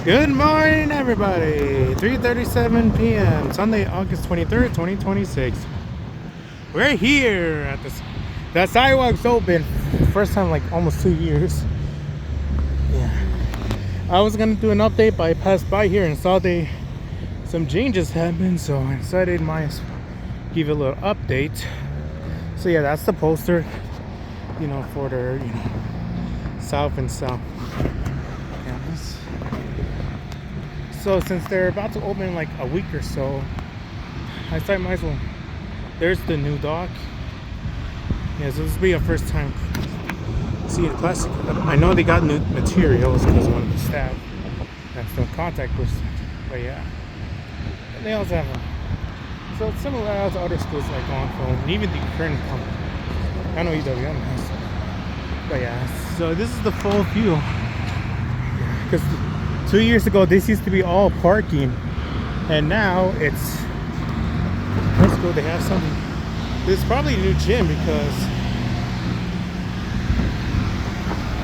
Good morning, everybody. 3:37 p.m. Sunday, August 23rd, 2026. We're here at this. The sidewalk's open. First time like almost 2 years. Yeah. I was gonna do an update, but I passed by here and saw some changes happened, so I decided might as well give a little update. So yeah, that's the poster. For the south and south campus. So since they're about to open in like a week or so, I thought I might as well. There's the new dock. Yeah, so this will be a first time see the classic. I know they got new materials because one of the staff has no contact person. But yeah, and they also have so it's similar to other schools like on phone and even the current company. I know EWM has. But yeah, so this is the full view. Because 2 years ago, this used to be all parking, and now it's. Let's go. They have something. This is probably a new gym because,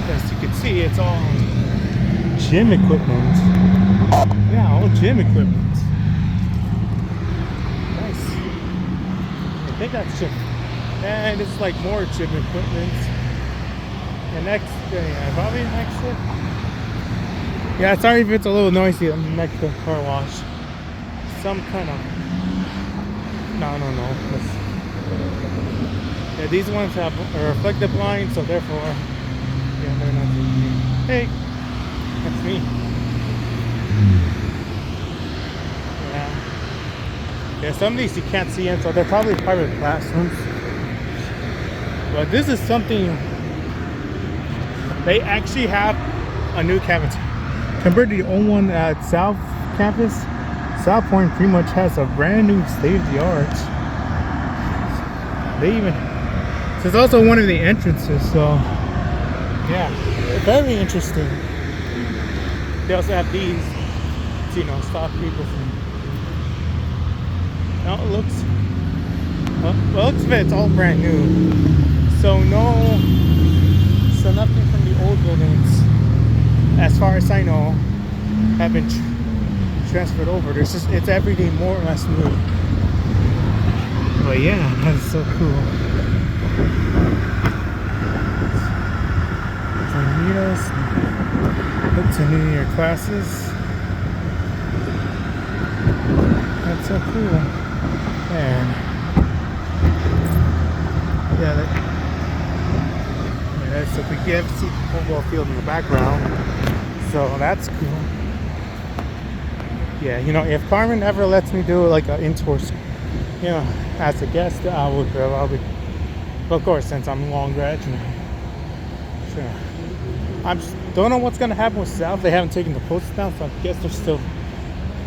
as you can see, it's all gym equipment. Yeah, all gym equipment. Nice. I think that's gym. And it's like more gym equipment. And next, probably next year. Yeah, sorry if it's a little noisy. I'm next to the car wash. Some kind of. No. Yeah, these ones have a reflective line, so therefore, yeah, they're not. Hey, that's me. Yeah, some of these you can't see in, so they're probably private classrooms. But this is something. They actually have a new cafeteria. Compared to the old one at South Campus, South Point pretty much has a brand new state-of-the-art. They even... It's also one of the entrances, so... Yeah, very interesting. They also have these to, stop people from... Now it looks... Well, it looks like it's all brand new. So nothing from the old buildings, as far as I know, have been transferred over. It's everything more or less new. But yeah, that's so cool. So meet us, look to New Year classes. That's so cool. Man. Yeah, so we get to see the football field in the background, so that's cool. Yeah, if Carmen ever lets me do like an in-tour, as a guest, I would probably. Of course, since I'm long graduate. Sure. Don't know what's gonna happen with South. They haven't taken the posts down, so I guess they're still.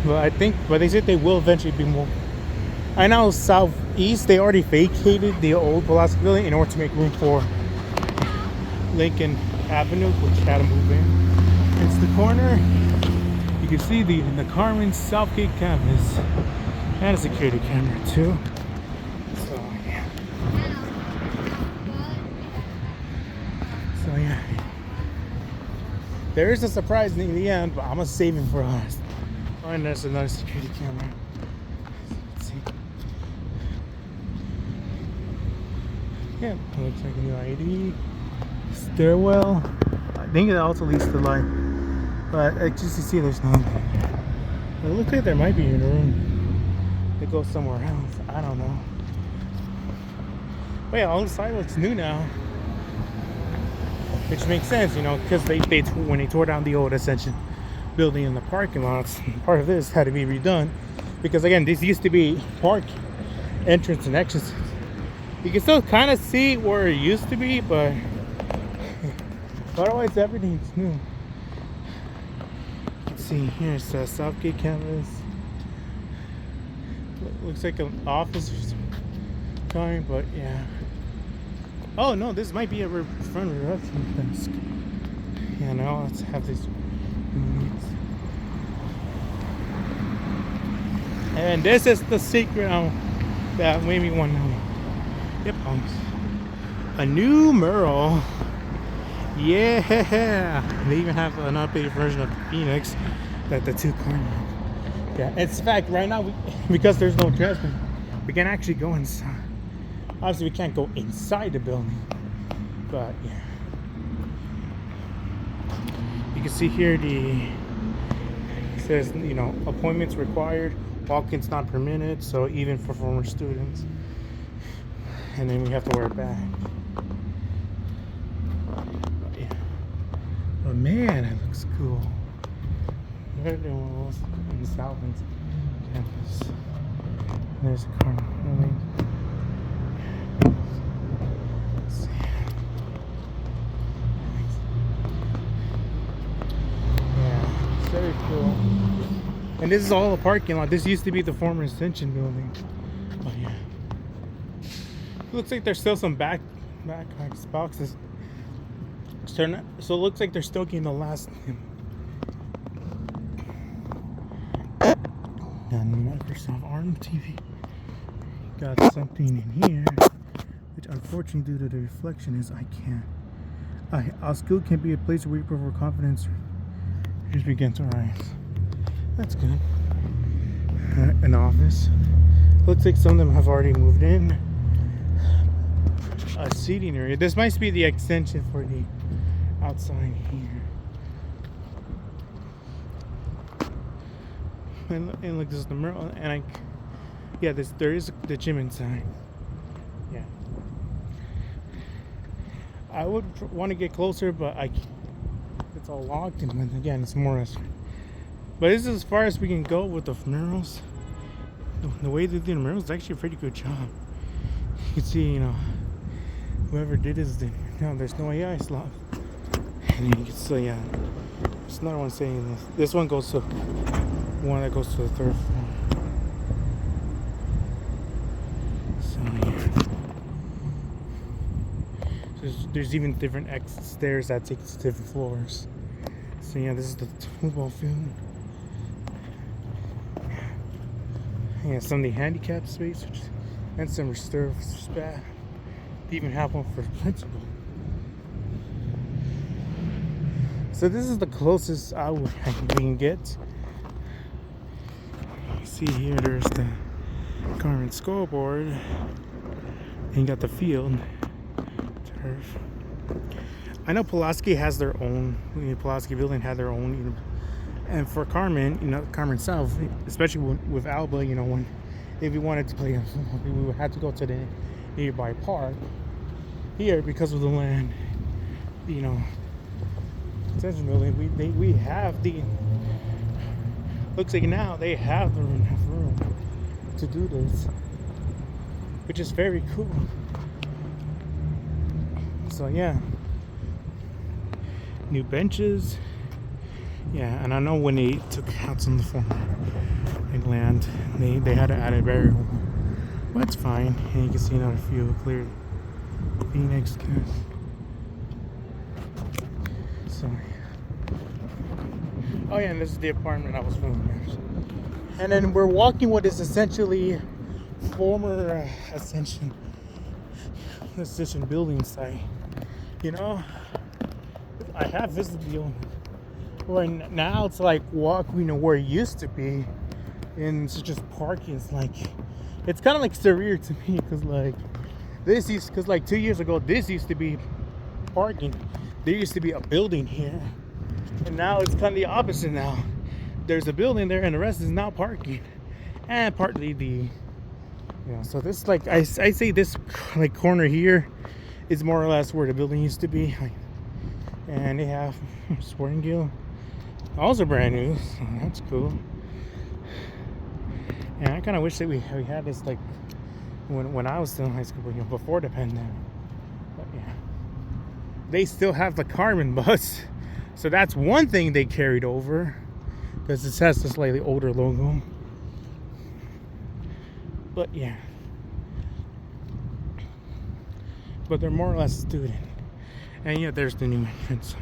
But they said they will eventually be more. I know Southeast, they already vacated the old Pulaski building in order to make room for Lincoln Avenue, which had to move in. It's the corner. You can see the Carmen Southgate campus and a security camera too. So yeah. There is a surprise in the end, but I'm gonna save it for last. Oh, and there's another security camera. Let's see. Yeah, it looks like a new ID. Stairwell. I think it also leads to the light, but just to see there's nothing. It looks like there might be in a room that goes somewhere else. I don't know. But yeah, all the sidewalks new now, which makes sense, because when they tore down the old Ascension building in the parking lots, part of this had to be redone because again, this used to be park entrance and exits. You can still kind of see where it used to be, but otherwise, everything's new. Let's see, here's the Southgate campus. Looks like an office or some kind, but yeah. Oh no, this might be a front reception desk. Yeah, now let's have these meetings. And this is the secret that made me want to know. Yep, a new mural. Yeah, they even have an updated version of Phoenix. the two corners. Yeah, it's in fact right now because there's no trespass, we can actually go inside. Obviously, we can't go inside the building, but yeah. You can see here it says appointments required, walk-ins not permitted, so even for former students. And then we have to wear it back. But yeah. But man, it looks cool. They're doing one of those in the Southlands campus. There's a Carmen. Let's see. Yeah, it's very cool. And this is all a parking lot. This used to be the former Ascension building. Oh yeah. Looks like there's still some back boxes. So it looks like they're still getting the last. And Microsoft ARM TV. Got something in here, which unfortunately due to the reflection is I can't. Our school can be a place where we provide confidence just begin to rise. That's good. An office. Looks like some of them have already moved in. A seating area. This might be the extension for the outside here. And look, this is the mural, and there is the gym inside. Yeah. I would want to get closer, but it's all locked, and again, it's more us. But this is as far as we can go with the murals. The way they do the murals is actually a pretty good job. You can see, whoever did this, there's no AI slot. And you can see, there's another one saying this. This one goes to one that goes to the third floor. So yeah. There's even different stairs that take to different floors. So yeah, this is the football field. Yeah, some of the handicap space, and some reserved spot. They even have one for the principal. So this is the closest we can get. You see here, there's the Carmen scoreboard, and you got the field turf. I know Pulaski has their own. Pulaski building had their own. And for Carmen, Carmen South, especially with Alba, if we wanted to play, we would have to go to the nearby park. Here, because of the land, Ascension building, we have looks like now they have enough room to do this, which is very cool. So yeah, new benches. Yeah, and I know when they took out some of the former land, they had to add a barrier. Well, that's fine. And you can see another few clear Phoenix. So, oh yeah, and this is the apartment I was filming here. And then we're walking what is essentially former Ascension building site. I have visited the old. Where now it's like walking where it used to be, and it's just parking. It's kind of like surreal to me because like 2 years ago this used to be parking. There used to be a building here, and now it's kind of the opposite. Now there's a building there, and the rest is now parking, and partly so this I say this corner here is more or less where the building used to be, and they have Sporting Guild. Also brand new, so that's cool. And I kind of wish that we had this when I was still in high school, before the pandemic. But yeah, they still have the Carmen bus, so that's one thing they carried over, because it has the slightly older logo. But yeah, but they're more or less student. And yeah, there's the new entrance.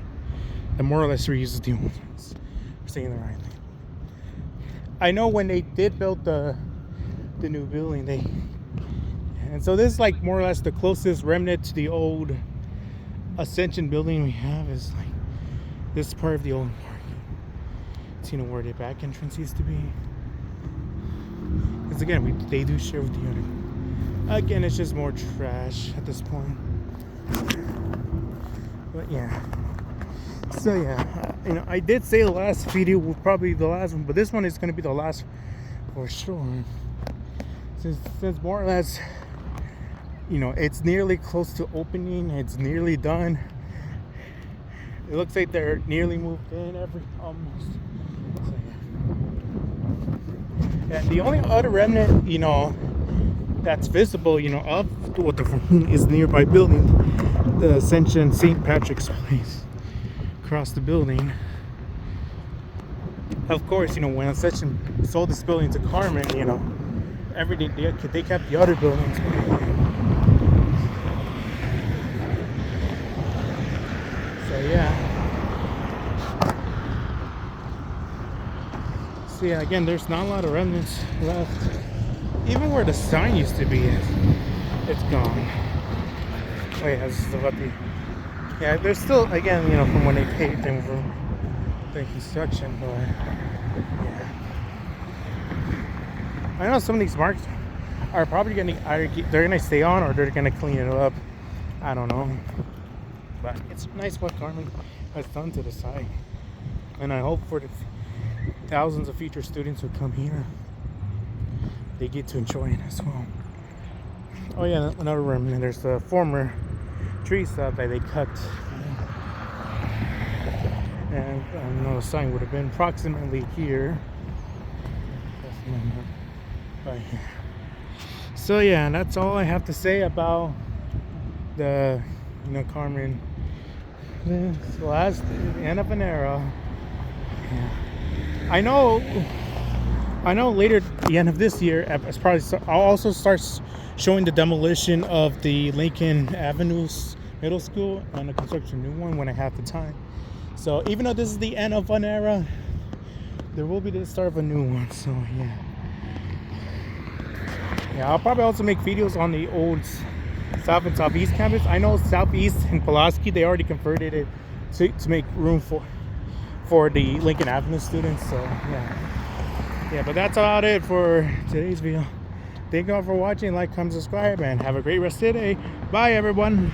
That more or less reuses the old ones. Saying the right thing. I know when they did build the new building, and so this is more or less the closest remnant to the old Ascension building we have is this part of the old park. you know, where the back entrance used to be. Because again, they do share with the other. Again, it's just more trash at this point. But yeah. So yeah, you know, I did say the last video was probably the last one, but this one is going to be the last for sure. Since more or less, you know, it's nearly close to opening. It's nearly done. It looks like they're nearly moved in almost. So, yeah. And the only other remnant, you know, that's visible, you know, of what is nearby building, the Ascension St. Patrick's Place across the building. Of course, you know, when Ascension sold this building to Carmen, you know, everything they kept the other buildings. So yeah. So yeah, again, there's not a lot of remnants left. Even where the sign used to be, it's gone. Oh yeah, this is about the. Yeah, there's still, again, you know, from when they paved them for the construction, but yeah. I know some of these marks are probably gonna they're gonna stay on or they're gonna clean it up. I don't know, but it's nice what Carmen has done to the site, and I hope for the thousands of future students who come here, they get to enjoy it as well. Oh yeah, another room, and there's the former tree stump that they cut, and I know the sign would have been approximately here. Right here. So yeah, that's all I have to say about the, you know, Carmen. It's the end of an era. Yeah. I know later the end of this year, it's probably I'll also start showing the demolition of the Lincoln Avenues Middle School and the construction new one when I have the time. So even though this is the end of an era, there will be the start of a new one. So yeah. Yeah, I'll probably also make videos on the old South and Southeast campus. I know Southeast and Pulaski, they already converted it to make room for the Lincoln Avenue students. So yeah, but that's about it for today's video. Thank you all for watching. Like, comment, subscribe, and have a great rest of the day. Bye everyone.